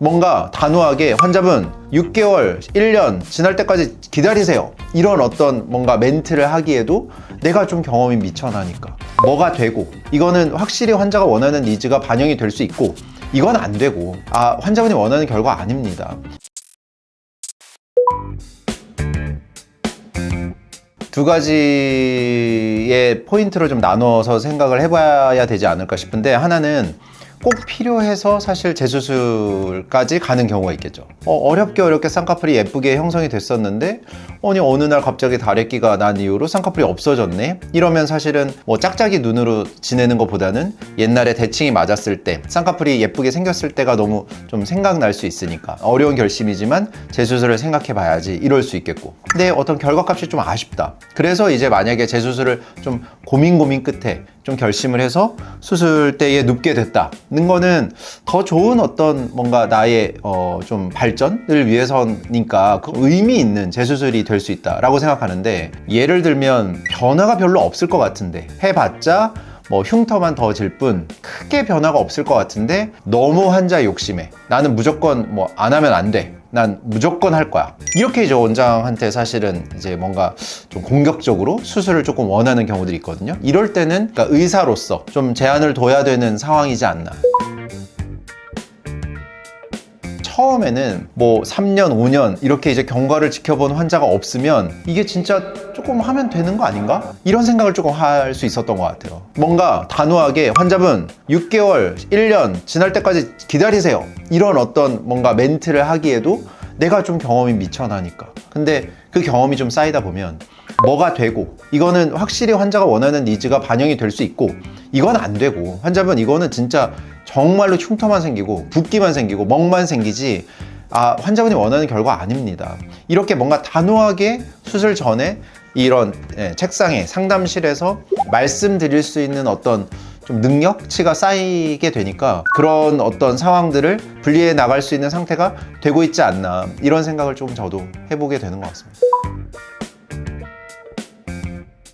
뭔가 단호하게 환자분 6개월, 1년 지날 때까지 기다리세요, 이런 어떤 뭔가 멘트를 하기에도 내가 좀 경험이 미천하니까 뭐가 되고, 이거는 확실히 환자가 원하는 니즈가 반영이 될 수 있고, 이건 안 되고, 환자분이 원하는 결과 아닙니다. 두 가지의 포인트를 좀 나눠서 생각을 해봐야 되지 않을까 싶은데, 하나는 꼭 필요해서 사실 재수술까지 가는 경우가 있겠죠. 어렵게 쌍꺼풀이 예쁘게 형성이 됐었는데 어느 날 갑자기 다래끼가 난 이후로 쌍꺼풀이 없어졌네, 이러면 사실은 뭐 짝짝이 눈으로 지내는 것보다는 옛날에 대칭이 맞았을 때 쌍꺼풀이 예쁘게 생겼을 때가 너무 좀 생각날 수 있으니까 어려운 결심이지만 재수술을 생각해 봐야지, 이럴 수 있겠고, 근데 어떤 결과값이 좀 아쉽다, 그래서 이제 만약에 재수술을 좀 고민 끝에 좀 결심을 해서 수술대에 눕게 됐다는 거는 더 좋은 어떤 뭔가 나의 좀 발전을 위해서니까 그 의미 있는 재수술이 될 수 있다라고 생각하는데, 예를 들면 변화가 별로 없을 것 같은데, 해봤자 뭐 흉터만 더 질 뿐 크게 변화가 없을 것 같은데 너무 환자 욕심에 나는 무조건 뭐 안 하면 안 돼, 난 무조건 할 거야, 이렇게 이제 원장한테 사실은 이제 뭔가 좀 공격적으로 수술을 조금 원하는 경우들이 있거든요. 이럴 때는 그러니까 의사로서 좀 제한을 둬야 되는 상황이지 않나. 처음에는 뭐 3년, 5년 이렇게 이제 경과를 지켜본 환자가 없으면 이게 진짜 조금 하면 되는 거 아닌가? 이런 생각을 조금 할 수 있었던 것 같아요. 뭔가 단호하게 환자분 6개월, 1년 지날 때까지 기다리세요, 이런 어떤 뭔가 멘트를 하기에도 내가 좀 경험이 미천하니까. 근데 그 경험이 좀 쌓이다 보면 뭐가 되고, 이거는 확실히 환자가 원하는 니즈가 반영이 될 수 있고, 이건 안 되고, 환자분 이거는 진짜 정말로 흉터만 생기고 붓기만 생기고 멍만 생기지 환자분이 원하는 결과 아닙니다. 이렇게 뭔가 단호하게 수술 전에 이런 책상에 상담실에서 말씀드릴 수 있는 어떤 좀 능력치가 쌓이게 되니까 그런 어떤 상황들을 분리해 나갈 수 있는 상태가 되고 있지 않나, 이런 생각을 좀 저도 해보게 되는 것 같습니다.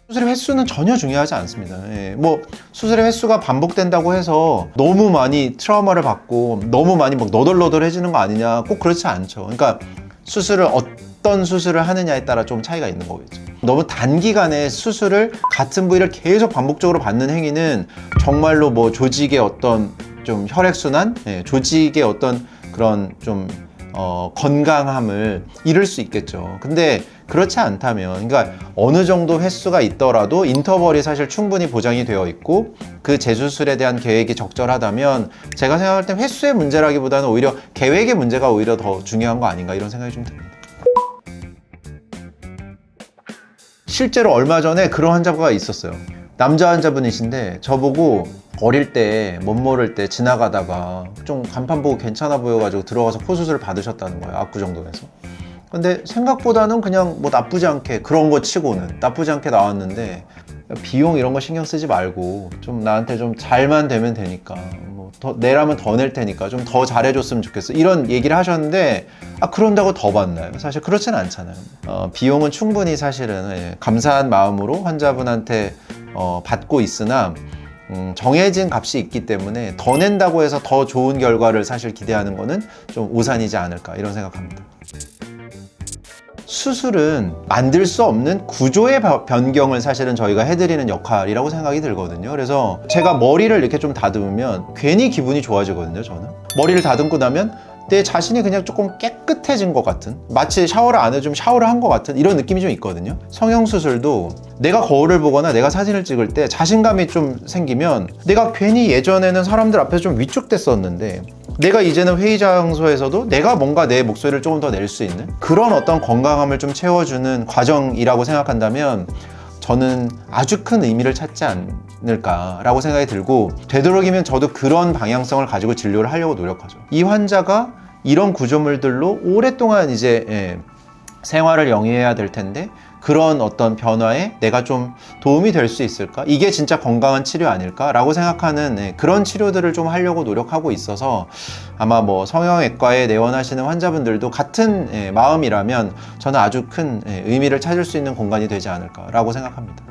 수술의 횟수는 전혀 중요하지 않습니다. 뭐 수술의 횟수가 반복된다고 해서 너무 많이 트라우마를 받고 너무 많이 막 너덜너덜해지는 거 아니냐, 꼭 그렇지 않죠. 그러니까 수술을 어떤 수술을 하느냐에 따라 좀 차이가 있는 거겠죠. 너무 단기간에 수술을 같은 부위를 계속 반복적으로 받는 행위는 정말로 뭐 조직의 어떤 좀 혈액순환, 조직의 어떤 그런 좀 건강함을 잃을 수 있겠죠. 근데 그렇지 않다면, 그러니까 어느 정도 횟수가 있더라도 인터벌이 사실 충분히 보장이 되어 있고 그 재수술에 대한 계획이 적절하다면 제가 생각할 땐 횟수의 문제라기보다는 오히려 계획의 문제가 오히려 더 중요한 거 아닌가, 이런 생각이 좀 듭니다. 실제로 얼마 전에 그런 환자가 있었어요. 남자 환자분이신데 저보고 어릴 때 멋 모를 때 지나가다가 좀 간판 보고 괜찮아 보여가지고 들어가서 코수술을 받으셨다는 거예요. 압구정동에서. 근데 생각보다는 그냥 뭐 나쁘지 않게, 그런 거 치고는 나쁘지 않게 나왔는데, 비용 이런 거 신경 쓰지 말고 좀 나한테 좀 잘만 되면 되니까, 뭐 더 내라면 더 낼 테니까 좀 더 잘해줬으면 좋겠어, 이런 얘기를 하셨는데 그런다고 더 받나요? 사실 그렇진 않잖아요. 비용은 충분히 사실은 감사한 마음으로 환자분한테 받고 있으나 정해진 값이 있기 때문에 더 낸다고 해서 더 좋은 결과를 사실 기대하는 거는 좀 오산이지 않을까, 이런 생각합니다. 수술은 만들 수 없는 구조의 변경을 사실은 저희가 해드리는 역할이라고 생각이 들거든요. 그래서 제가 머리를 이렇게 좀 다듬으면 괜히 기분이 좋아지거든요. 저는 머리를 다듬고 나면 내 자신이 그냥 조금 깨끗해진 것 같은, 마치 샤워를 안 해주면 샤워를 한 것 같은 이런 느낌이 좀 있거든요. 성형수술도 내가 거울을 보거나 내가 사진을 찍을 때 자신감이 좀 생기면, 내가 괜히 예전에는 사람들 앞에서 좀 위축됐었는데 내가 이제는 회의 장소에서도 내가 뭔가 내 목소리를 조금 더 낼 수 있는 그런 어떤 건강함을 좀 채워주는 과정이라고 생각한다면 저는 아주 큰 의미를 찾지 않을까라고 생각이 들고, 되도록이면 저도 그런 방향성을 가지고 진료를 하려고 노력하죠. 이 환자가 이런 구조물들로 오랫동안 이제 생활을 영위해야 될 텐데 그런 어떤 변화에 내가 좀 도움이 될 수 있을까? 이게 진짜 건강한 치료 아닐까? 라고 생각하는 그런 치료들을 좀 하려고 노력하고 있어서 아마 뭐 성형외과에 내원하시는 환자분들도 같은 마음이라면 저는 아주 큰 의미를 찾을 수 있는 공간이 되지 않을까 라고 생각합니다.